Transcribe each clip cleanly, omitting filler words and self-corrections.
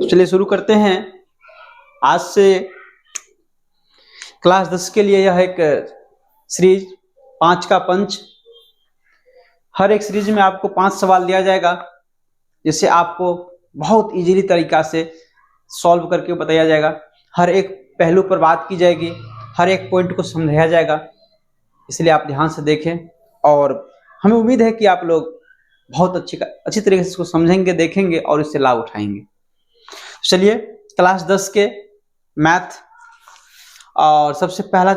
चलिए शुरू करते हैं। आज से क्लास 10 के लिए यह एक सीरीज 5 का पंच। हर एक सीरीज में आपको 5 सवाल दिया जाएगा, जिससे आपको बहुत इजीली तरीका से सॉल्व करके बताया जाएगा। हर एक पहलू पर बात की जाएगी, हर एक पॉइंट को समझाया जाएगा। इसलिए आप ध्यान से देखें और हमें उम्मीद है कि आप लोग बहुत अच्छी तरीके से इसको समझेंगे, देखेंगे और इससे लाभ उठाएंगे। चलिए क्लास 10 के मैथ और सबसे पहला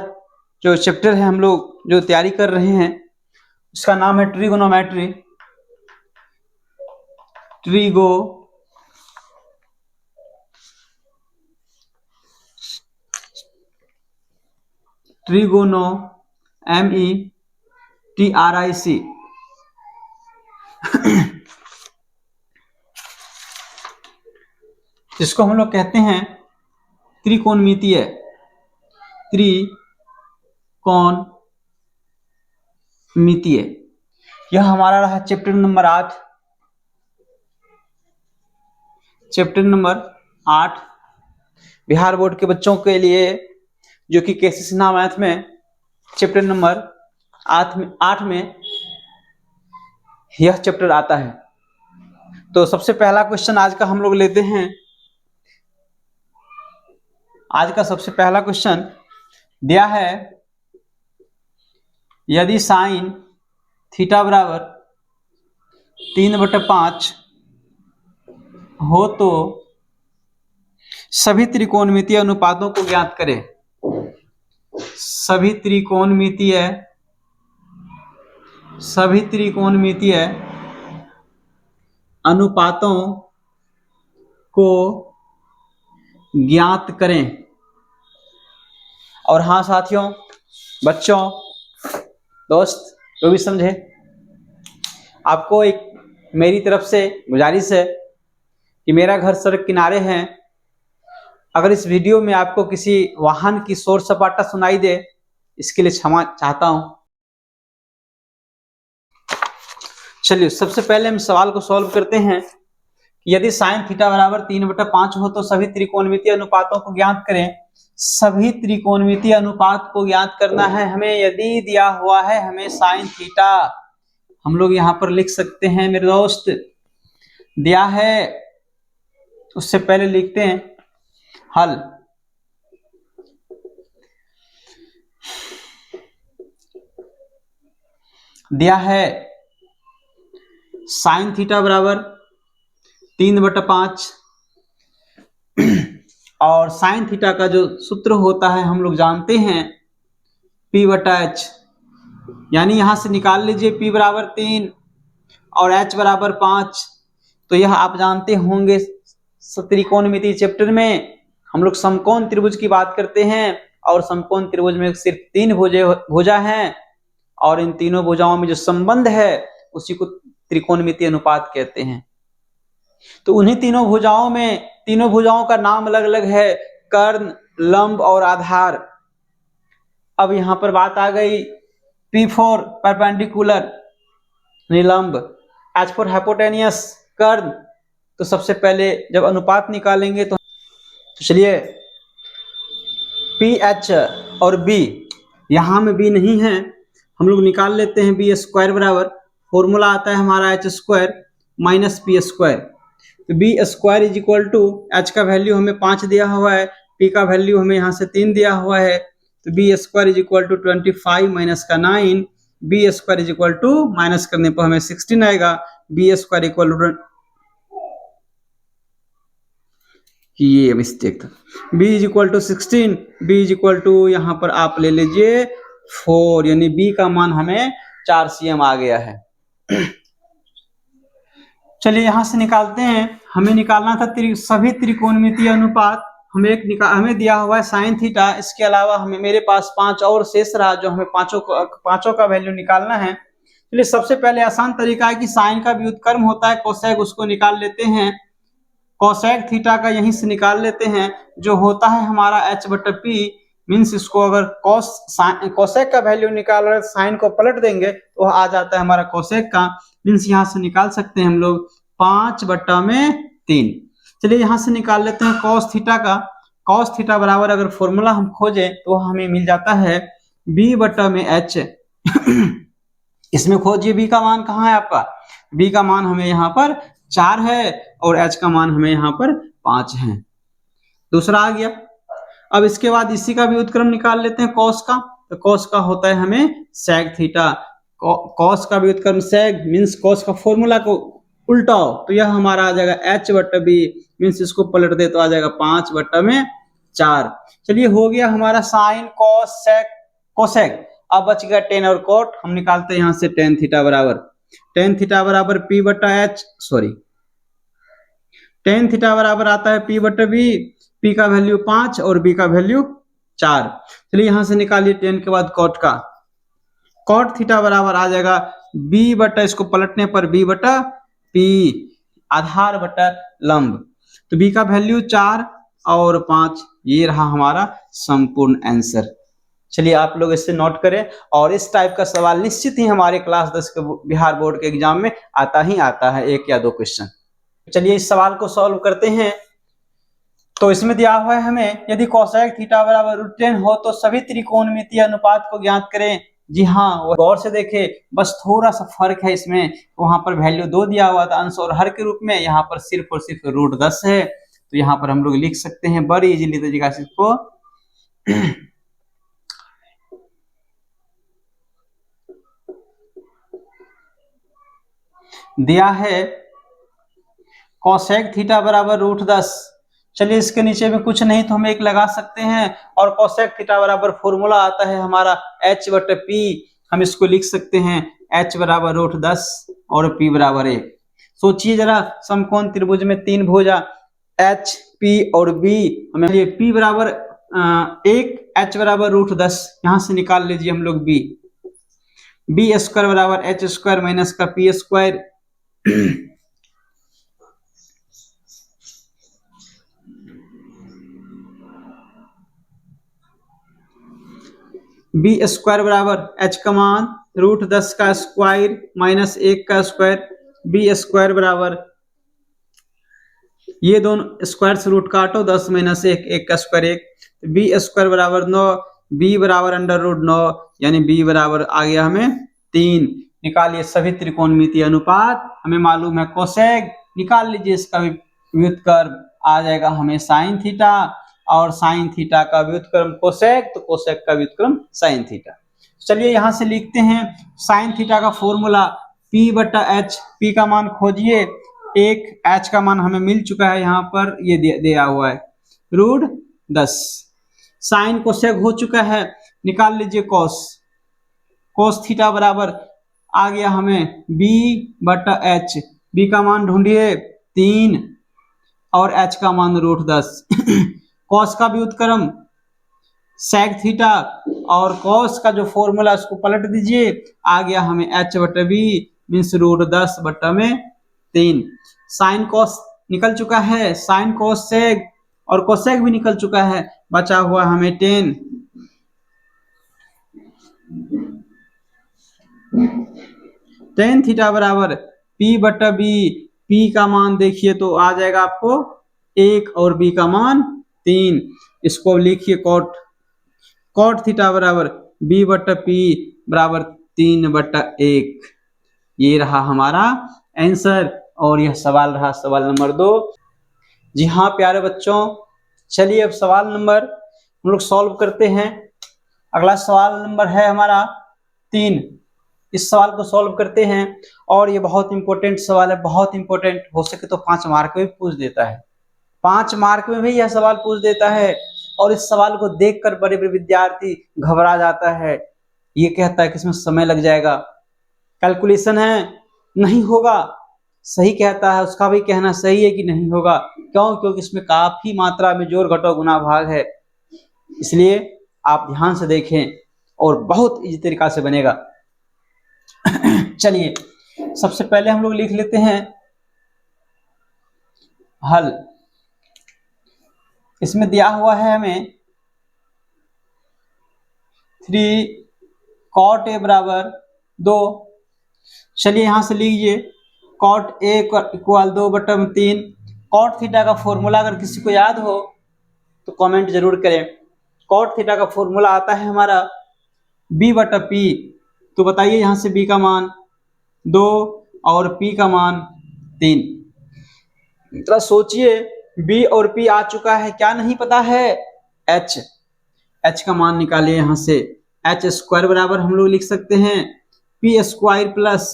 जो चैप्टर है हम लोग जो तैयारी कर रहे हैं उसका नाम है ट्रिगोनोमेट्री। ट्रिगोनो METRIC जिसको हम लोग कहते हैं त्रिकोणमितीय। यह हमारा रहा चैप्टर नंबर 8। बिहार बोर्ड के बच्चों के लिए जो कि केसी सिन्हा मैथ में चैप्टर नंबर 8 में यह चैप्टर आता है। तो सबसे पहला क्वेश्चन आज का हम लोग लेते हैं। आज का सबसे पहला क्वेश्चन दिया है, यदि साइन थीटा बराबर 3/5 हो तो सभी त्रिकोणमितीय अनुपातों को ज्ञात करें। सभी त्रिकोणमितीय अनुपातों को ज्ञात करें। और हाँ साथियों, बच्चों, दोस्त, जो भी समझे, आपको एक मेरी तरफ से गुजारिश है कि मेरा घर सड़क किनारे है। अगर इस वीडियो में आपको किसी वाहन की शोर सपाटा सुनाई दे, इसके लिए क्षमा चाहता हूं। चलिए सबसे पहले हम सवाल को सॉल्व करते हैं। यदि साइन थीटा बराबर 3/5 हो तो सभी त्रिकोणमितीय अनुपातों को ज्ञात करें। सभी त्रिकोणमितीय अनुपात को ज्ञात करना है हमें। यदि दिया हुआ है हमें साइन थीटा, हम लोग यहां पर लिख सकते हैं मेरे दोस्त, दिया है। उससे पहले लिखते हैं हल। दिया है साइन थीटा बराबर 3/5 और साइन थीटा का जो सूत्र होता है हम लोग जानते हैं P/H, यानी यहां से निकाल लीजिए P बराबर 3 और H बराबर 5। तो यह आप जानते होंगे, त्रिकोणमिति चैप्टर में हम लोग समकोण त्रिभुज की बात करते हैं और समकोण त्रिभुज में सिर्फ 3 भुजा हैं और इन तीनों भुजाओं में जो संबंध है उसी को त्रिकोणमितीय अनुपात कहते हैं। तो उन्हीं तीनों भुजाओं का नाम अलग अलग है, कर्ण, लंब और आधार। अब यहां पर बात आ गई P4 परपेंडिकुलर निलंब, H फॉर हाइपोटेनियस कर्ण। तो सबसे पहले जब अनुपात निकालेंगे तो चलिए PH और B, यहां में B नहीं है, हम लोग निकाल लेते हैं B² बराबर, फॉर्मूला आता है हमारा H² - P²। तो B² is equal to H का वैल्यू हमें 5 दिया हुआ है, P का वैल्यू हमें यहाँ से 3 दिया हुआ है। तो B² is equal to 25 minus का 9, B² is equal to minus करने पर हमें 16 आएगा। B² इक्वल टू, ये मिस्टेक था, B is equal to 16, B is equal to यहाँ पर आप ले लीजिए 4, यानी B का मान हमें 4 cm आ गया है। चलिए यहां से निकालते हैं। हमें निकालना था सभी त्रिकोणमितीय अनुपात। हमें दिया हुआ है साइन थीटा, इसके अलावा मेरे पास 5 और शेष रहा जो हमें पांचों का वैल्यू निकालना है। चलिए सबसे पहले आसान तरीका है कि साइन का व्युत्क्रम होता है कोसेक, उसको निकाल लेते हैं। कोसेक थीटा का यहीं से निकाल लेते हैं, जो होता है हमारा H/P। मीन्स इसको अगर कोसेक का वैल्यू निकाल रहे साइन को पलट देंगे तो आ जाता है हमारा कोसेक का। मीन्स यहां से निकाल सकते हैं हम लोग 5/3। चलिए यहाँ से निकाल लेते हैं कॉस थीटा का। कॉस थीटा बराबर अगर फॉर्मूला हम खोजें तो हमें मिल जाता है बी बटा में एच। इसमें खोजिए बी का मान कहाँ है आपका, बी का मान हमें यहाँ पर 4 है और एच का मान हमें यहाँ पर 5 है। दूसरा आ गया। अब इसके बाद इसी का भी व्युत्क्रम निकाल लेते हैं कॉस का। तो कॉस का होता है हमें सेक थीटा। कॉस का व्युत्क्रम सेक मीन्स कॉस का फॉर्मूला को उल्टाओ तो यह हमारा आ जाएगा एच बटा बी, मीन्स इसको पलट दे तो आ जाएगा 5 बटा में 4। चलिए हो गया हमारा साइन कॉस सेक कोसेक। अब बच गया टेन और कोट। हम निकालते हैं यहाँ से टेन थीटा बराबर पी बटा एच, सॉरी टेन थीटा बराबर आता है पी बटा बी। पी का वैल्यू 5 और बी का वैल्यू 4। चलिए यहां से निकालिए टेन के बाद कॉट का। कॉट थीटा बराबर आ जाएगा बी बटा, इसको पलटने पर बी बटा पी, आधार बटा लंब। तो बी का वैल्यू 4 और 5, ये रहा हमारा संपूर्ण आंसर। चलिए आप लोग इससे नोट करें और इस टाइप का सवाल निश्चित ही हमारे क्लास 10 के बिहार बोर्ड के एग्जाम में आता ही आता है, 1 या 2 क्वेश्चन। चलिए इस सवाल को सॉल्व करते हैं। तो इसमें दिया हुआ है हमें यदि कोसेक थीटा बराबर √10 हो तो सभी त्रिकोणमितीय अनुपात को ज्ञात करें। जी हाँ, गौर से देखें, बस थोड़ा सा फर्क है इसमें। वहां पर वैल्यू 2 दिया हुआ था अंश और हर के रूप में, यहाँ पर सिर्फ और सिर्फ √10 है। तो यहाँ पर हम लोग लिख सकते हैं बड़ी इजीली तरीका से इसको। दिया है कोसेक थीटा बराबर √10। चलिए इसके नीचे में कुछ नहीं तो हम एक लगा सकते हैं और कोसेक थीटा बराबर फॉर्मूला आता है हमारा h बटा p। हम इसको लिख सकते हैं h बराबर √10 और p बराबर 1। सोचिए जरा, समकोण त्रिभुज में 3 भुजा h p और b, हमें p बराबर 1, h बराबर √10, यहां से निकाल लीजिए हम लोग b स्क्वायर बराबर h स्क्वायर माइनस का p स्क्वायर। बी स्क्वायर बराबर एच का मान √10 का स्क्वायर माइनस 1 का स्क्वायर। बी स्क्वायर बराबर, ये दोनों स्क्वायर से रूट काटो, 10 माइनस 1, 1 का स्क्वायर 1। बी स्क्वायर बराबर 9, बी बराबर √9, यानी बी बराबर आ गया हमें 3। निकालिए सभी त्रिकोणमितीय अनुपात। हमें मालूम है कोसेक, निकाल लीजिए इसका व्युत्क्रम, आ जाएगा हमें साइन थीटा और साइन थीटा का व्युत्क्रम कोसेक, तो कोसेक का व्युत्क्रम साइन थीटा। चलिए यहां से लिखते हैं साइन थीटा का फॉर्मूला P बटा H। P का मान खोजिए 1, H का मान हमें मिल चुका है, यहाँ पर ये दिया हुआ है √10। साइन कोसेक हो चुका है, निकाल लीजिए कॉस। कॉस थीटा बराबर आ गया हमें B बटा H। B का मान ढूंढिए 3 और H का मान √10। कॉस का व्युत्क्रम सेक थीटा और कॉस का जो फॉर्मूला उसको पलट दीजिए, आ गया हमें h बटा b मीन्स √10 बटा में 3। साइन कॉस निकल चुका है, साइन कॉस सेक और कोसेक भी निकल चुका है, बचा हुआ हमें 10। टेन थीटा बराबर p बटा b। p का मान देखिए तो आ जाएगा आपको 1 और b का मान 3। इसको लिखिए कॉट। कॉट थीटा बराबर b बटा p बराबर 3 बटा 1। ये रहा हमारा आंसर और यह सवाल रहा सवाल नंबर 2। जी हाँ प्यारे बच्चों, चलिए अब सवाल नंबर हम लोग सॉल्व करते हैं। अगला सवाल नंबर है हमारा 3। इस सवाल को सॉल्व करते हैं और ये बहुत इंपॉर्टेंट सवाल है, बहुत इंपॉर्टेंट। हो सके तो 5 मार्क में भी पूछ देता है, 5 मार्क में भी यह सवाल पूछ देता है। और इस सवाल को देखकर बड़े बड़े विद्यार्थी घबरा जाता है, ये कहता है कि इसमें समय लग जाएगा, कैलकुलेशन है, नहीं होगा। सही कहता है, उसका भी कहना सही है कि नहीं होगा। क्यों? क्योंकि इसमें काफी मात्रा में जोड़ घटाव गुना भाग है। इसलिए आप ध्यान से देखें और बहुत इजी तरीका से बनेगा। चलिए सबसे पहले हम लोग लिख लेते हैं हल। इसमें दिया हुआ है हमें 3 cot a बराबर 2। चलिए यहां से लीजिए cot a इक्वल 2 बटा 3। कॉट थीटा का फॉर्मूला अगर किसी को याद हो तो कमेंट जरूर करें। कॉट थीटा का फॉर्मूला आता है हमारा b/p। तो बताइए यहाँ से b का मान 2 और p का मान 3। जरा सोचिए, b और p आ चुका है, क्या नहीं पता है? h का मान निकालिए। यहाँ से h स्क्वायर बराबर हम लोग लिख सकते हैं p square plus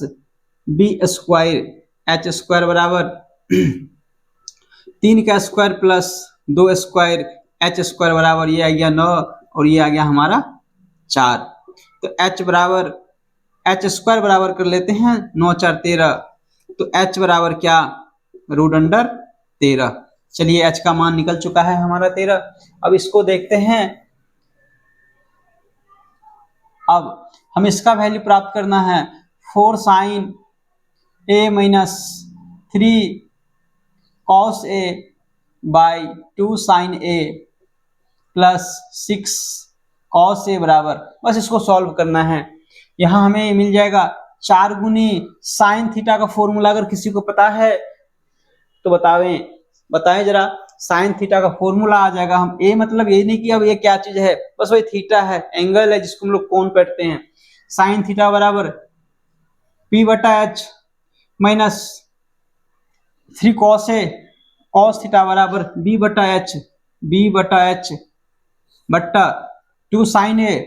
b square. h square बराबर 3 का square plus 2 square. h square बराबर ये आ गया 9 और ये आ गया हमारा 4। तो h बराबर h स्क्वायर बराबर कर लेते हैं 9 4 13। तो h बराबर क्या? √13। चलिए h का मान निकल चुका है हमारा 13। अब इसको देखते हैं। अब हम इसका वैल्यू प्राप्त करना है 4 sin a minus 3 cos a by 2 sin a plus 6 cos a बराबर, बस इसको सॉल्व करना है। यहाँ हमें मिल जाएगा 4 गुनी साइन थीटा का फॉर्मूला अगर किसी को पता है तो बताएं जरा। साइन थीटा का फॉर्मूला आ जाएगा। हम ए मतलब ये नहीं कि अब ये क्या चीज है, बस वही थीटा है, एंगल है जिसको हम लोग कोण कहते हैं। साइन थीटा बराबर p/h minus 3 cos a। cos theta बराबर b/h बट्टा 2 sin a।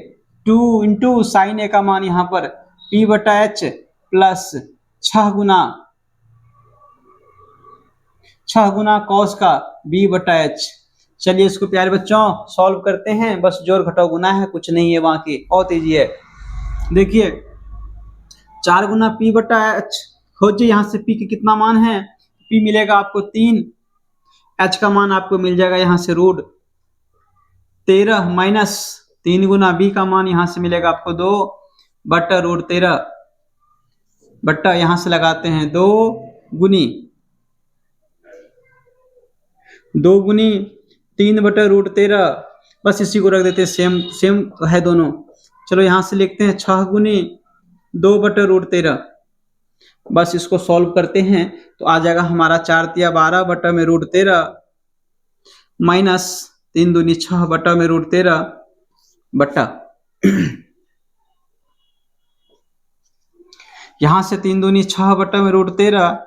2 इंटू साइन ए का मान यहाँ पर p/h प्लस 6 गुना कॉस का b/h। चलिए इसको प्यारे बच्चों सॉल्व करते हैं। बस जोड़ घटाव गुना है, कुछ नहीं है वहां की, बहुत ईजी है। देखिए 4 गुना p/h खोजिए। यहाँ से p के कितना मान है? p मिलेगा आपको 3। h का मान आपको मिल जाएगा यहाँ से √13 माइनस 3 गुना b का मान यहाँ से मिलेगा आपको 2 बट्टा √13 बट्टा यहाँ से लगाते हैं 2 गुनी 3 बटा √13। बस इसी को रख देते हैं, सेम है दोनों। चलो यहाँ से लिखते हैं 6 गुनी 2 बटा √13। बस इसको सॉल्व करते हैं तो आ जाएगा हमारा 4 तिया 12 बटा में √13 माइनस 3 दूनी 6 बटा में √13 बटा यहाँ से 3 दूनी 6 बटा में √13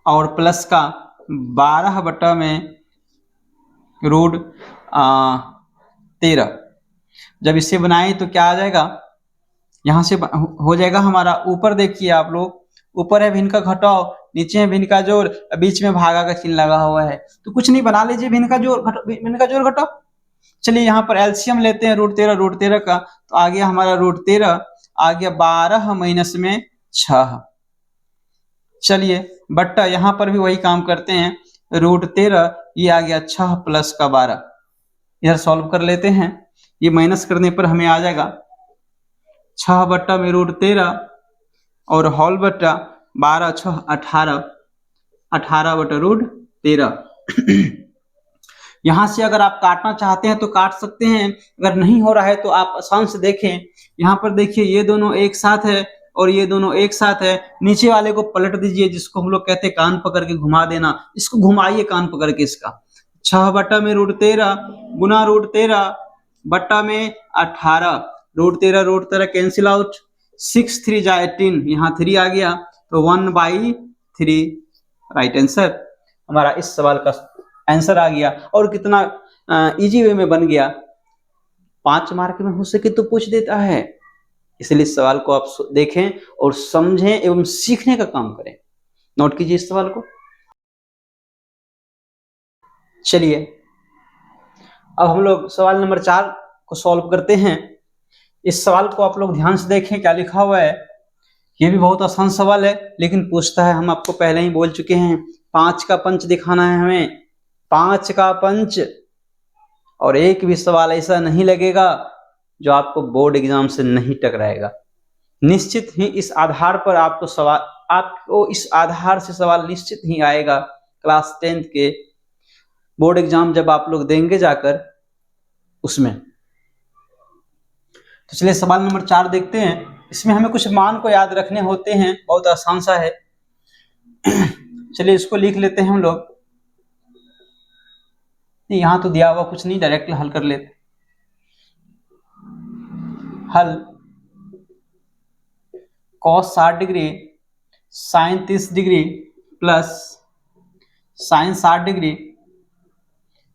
और प्लस का 12 बटा में √13। जब इसे बनाए तो क्या आ जाएगा? यहाँ से हो जाएगा हमारा, ऊपर देखिए आप लोग, ऊपर है भिन्न का घटाव, नीचे है भिन्न का जोड़, बीच में भागा का चिन्ह लगा हुआ है। तो कुछ नहीं, बना लीजिए भिन्न का जोड़ घटाव। चलिए यहाँ पर एलसीएम लेते हैं √13 का। तो आ गया हमारा √13, आ गया 12 माइनस में 6। चलिए बट्टा यहाँ पर भी वही काम करते हैं, √13 ये आ गया 6 प्लस का 12। इधर सॉल्व कर लेते हैं। ये माइनस करने पर हमें आ जाएगा 6 बट्टा में √13 और होल बट्टा 12 6 18 बटा √13। यहाँ से अगर आप काटना चाहते हैं तो काट सकते हैं, अगर नहीं हो रहा है तो आप आसान से देखें। यहाँ पर देखिए ये दोनों एक साथ है और ये दोनों एक साथ है। नीचे वाले को पलट दीजिए, जिसको हम लोग कहते हैं कान पकड़ के घुमा देना। इसको घुमाइए कान पकड़ के। इसका 6 बट्टा में √13 गुना √13 बट्टा में 18। √13 कैंसिल आउट, 6 3 जा 18, यहाँ 3 आ गया तो 1/3 राइट आंसर। हमारा इस सवाल का आंसर आ गया। और कितना इजी वे में बन गया। 5 मार्क में हो सके तो पूछ देता है। इसलिए इस सवाल को आप देखें और समझें एवं सीखने का काम करें। नोट कीजिए इस सवाल को। चलिए अब हम लोग सवाल नंबर 4 को सॉल्व करते हैं। इस सवाल को आप लोग ध्यान से देखें क्या लिखा हुआ है। ये भी बहुत आसान सवाल है, लेकिन पूछता है, हम आपको पहले ही बोल चुके हैं, 5 का पंच दिखाना है हमें, 5 का पंच। और एक भी सवाल ऐसा नहीं लगेगा जो आपको बोर्ड एग्जाम से नहीं टकराएगा। निश्चित ही इस आधार पर आपको इस आधार से सवाल निश्चित ही आएगा क्लास 10th के बोर्ड एग्जाम जब आप लोग देंगे जाकर उसमें। तो चलिए सवाल नंबर 4 देखते हैं। इसमें हमें कुछ मान को याद रखने होते हैं, बहुत आसान सा है। चलिए इसको लिख लेते हैं हम लोग। यहां तो दिया हुआ कुछ नहीं, डायरेक्ट हल कर लेते। हल cos 60 degree sin 30 degree plus sin 60 degree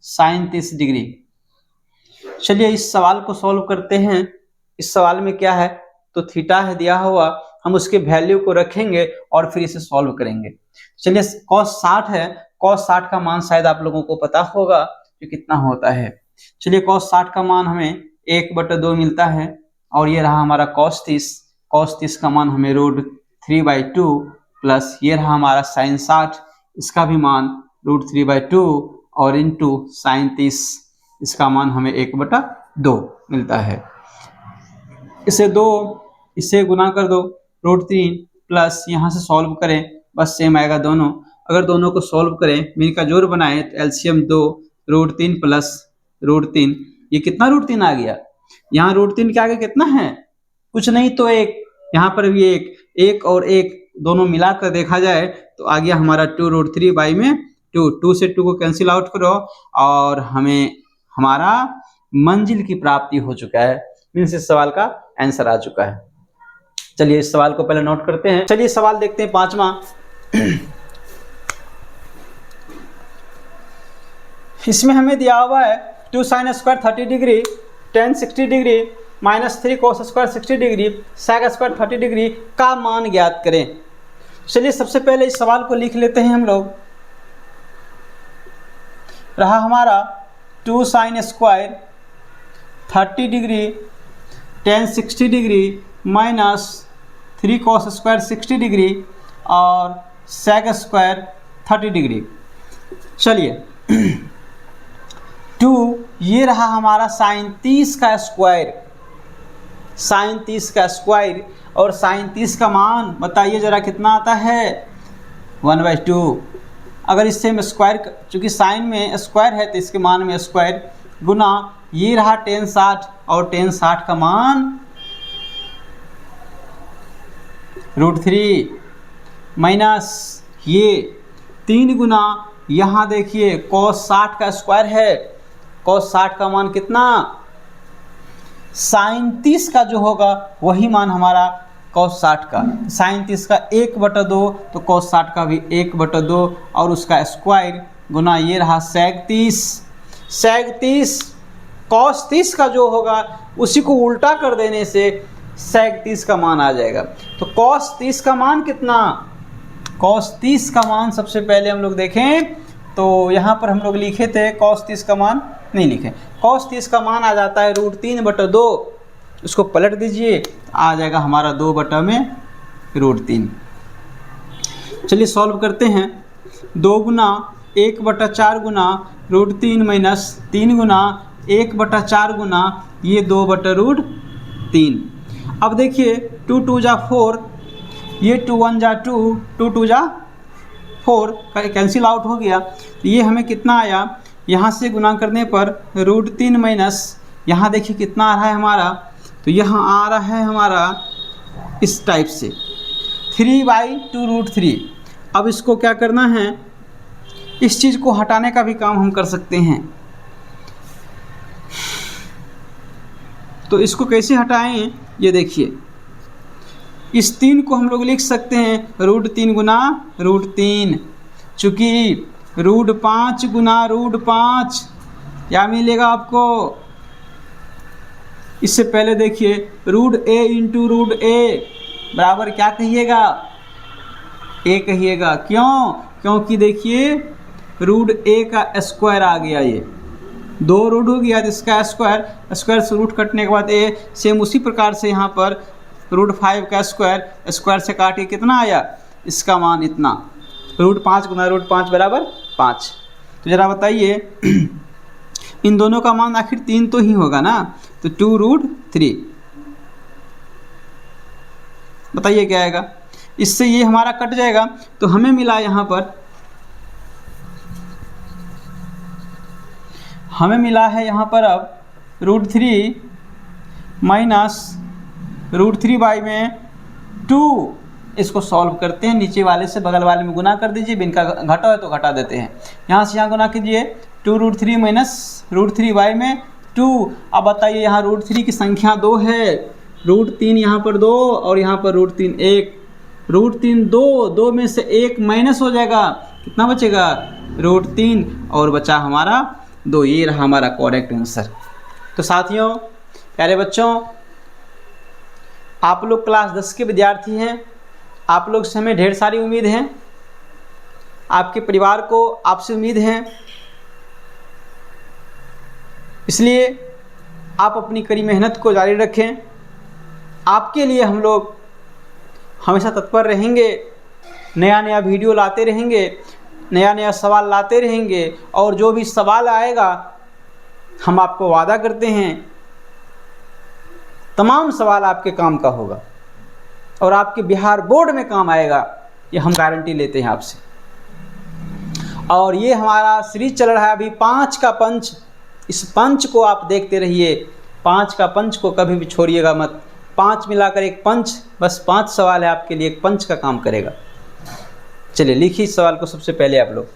sin 30 degree. चलिए इस सवाल को सॉल्व करते हैं। इस सवाल में क्या है, तो थीटा है दिया हुआ, हम उसके वैल्यू को रखेंगे और फिर इसे सॉल्व करेंगे। चलिए cos 60 है, cos 60 का मान शायद आप लोगों को पता होगा कि कितना होता है। चलिए cos 60 का मान हमें 1/2 मिलता है, और ये रहा हमारा cos 30 का मान हमें √3/2 प्लस ये रहा हमारा sin 60, इसका भी मान √3/2 और इंटू sin 30, इसका मान हमें 1/2 मिलता है। इसे गुना कर दो, √3 प्लस यहाँ से सॉल्व करें, बस सेम आएगा दोनों। अगर दोनों को सॉल्व करें, इनका जोड़ बनाए तो एलसीएम 2, √3 प्लस √3, ये कितना √3 आ गया। यहाँ √3 के आगे कितना है, कुछ नहीं तो 1, यहाँ पर भी 1 और 1 दोनों मिलाकर देखा जाए तो आ गया हमारा 2√3/2 से 2 को कैंसिल आउट करो और हमें हमारा मंजिल की प्राप्ति हो चुका है। मीन्स इस सवाल का आंसर आ चुका है। चलिए इस सवाल को पहले नोट करते हैं। चलिए सवाल देखते हैं 5वां। इसमें हमें दिया हुआ है 2 sin square 30 degree tan 60 degree -3 cos square 60 degree sec square 30 degree का मान ज्ञात करें। चलिए सबसे पहले इस सवाल को लिख लेते हैं हम लोग। रहा हमारा 2 sin square 30 degree tan 60 degree -3 cos square 60 degree और sec स्क्वायर 30 डिग्री। चलिए 2 ये रहा हमारा sin 30 का स्क्वायर, sin 30 का स्क्वायर, और sin 30 का मान बताइए जरा कितना आता है, 1/2। अगर इससे हम स्क्वायर, चूँकि साइन में स्क्वायर है तो इसके मान में स्क्वायर, गुना ये रहा tan 60 और tan 60 का मान √3 माइनस ये 3 गुना यहाँ देखिए cos 60 का स्क्वायर है, cos 60 का मान कितना, sin 30 का जो होगा वही मान हमारा cos 60 का, sin 30 का 1/2 तो cos 60 का भी 1/2 और उसका स्क्वायर गुना ये रहा sec 30 cos 30 का जो होगा उसी को उल्टा कर देने से sec 30 का मान आ जाएगा। तो cos 30 का मान कितना, cos 30 का मान सबसे पहले हम लोग देखें तो यहाँ पर हम लोग लिखे थे cos 30 का मान नहीं लिखे, cos 30 का मान आ जाता है √3/2, उसको पलट दीजिए आ जाएगा हमारा 2 में √3। चलिए सॉल्व करते हैं। 2 गुना 1/4 गुना √3 माइनस 3 गुना 1/4 गुना ये 2/√3। अब देखिए 2 2 जा 4, ये 2 1 जा 2, 2 2 जा 4 कैंसिल आउट हो गया, तो ये हमें कितना आया, यहाँ से गुना करने पर √3 माइनस यहाँ देखिए कितना आ रहा है हमारा, तो यहाँ आ रहा है हमारा इस टाइप से 3/2√3। अब इसको क्या करना है, इस चीज़ को हटाने का भी काम हम कर सकते हैं। तो इसको कैसे हटाएं, ये देखिए इस 3 को हम लोग लिख सकते हैं √3 गुना √3, चूँकि √5 गुना √5 क्या मिलेगा आपको। इससे पहले देखिए √a इंटू √a बराबर क्या कहिएगा, a कहिएगा। क्यों, क्योंकि देखिए √a का स्क्वायर आ गया, ये 2 रूट हो गया तो इसका स्क्वायर से रूट कटने के बाद a, सेम उसी प्रकार से यहाँ पर √5 का स्क्वायर से काट के कितना आया, इसका मान इतना, √5 गुना √5 बराबर 5। तो ज़रा बताइए इन दोनों का मान आखिर 3 तो ही होगा ना, तो 2√3 बताइए क्या आएगा। इससे ये हमारा कट जाएगा, तो हमें मिला यहाँ पर, हमें मिला है यहाँ पर अब √3 माइनस √3 बाई में 2 इसको सॉल्व करते हैं, नीचे वाले से बगल वाले में गुना कर दीजिए, इनका घटा है तो घटा देते हैं। यहाँ से यहाँ गुना कीजिए 2√3 माइनस √3y में 2। अब बताइए यहाँ √3 की संख्या 2 है, √3 यहाँ पर 2 और यहाँ पर √3 1, √3 2 में से 1 माइनस हो जाएगा, कितना बचेगा √3 और बचा हमारा 2। ये रहा हमारा करेक्ट आंसर। तो साथियों, प्यारे बच्चों, आप लोग क्लास 10 के विद्यार्थी हैं, आप लोग से हमें ढेर सारी उम्मीद है, आपके परिवार को आपसे उम्मीद है, इसलिए आप अपनी कड़ी मेहनत को जारी रखें। आपके लिए हम लोग हमेशा तत्पर रहेंगे, नया नया वीडियो लाते रहेंगे, नया नया सवाल लाते रहेंगे, और जो भी सवाल आएगा हम आपको वादा करते हैं तमाम सवाल आपके काम का होगा और आपके बिहार बोर्ड में काम आएगा, ये हम गारंटी लेते हैं आपसे। और ये हमारा सीरीज चल रहा है अभी 5 का पंच, इस पंच को आप देखते रहिए, 5 का पंच को कभी भी छोड़िएगा मत। 5 मिलाकर एक पंच, बस 5 सवाल है आपके लिए, एक पंच का काम करेगा। चलिए लिखिए इस सवाल को सबसे पहले आप लोग।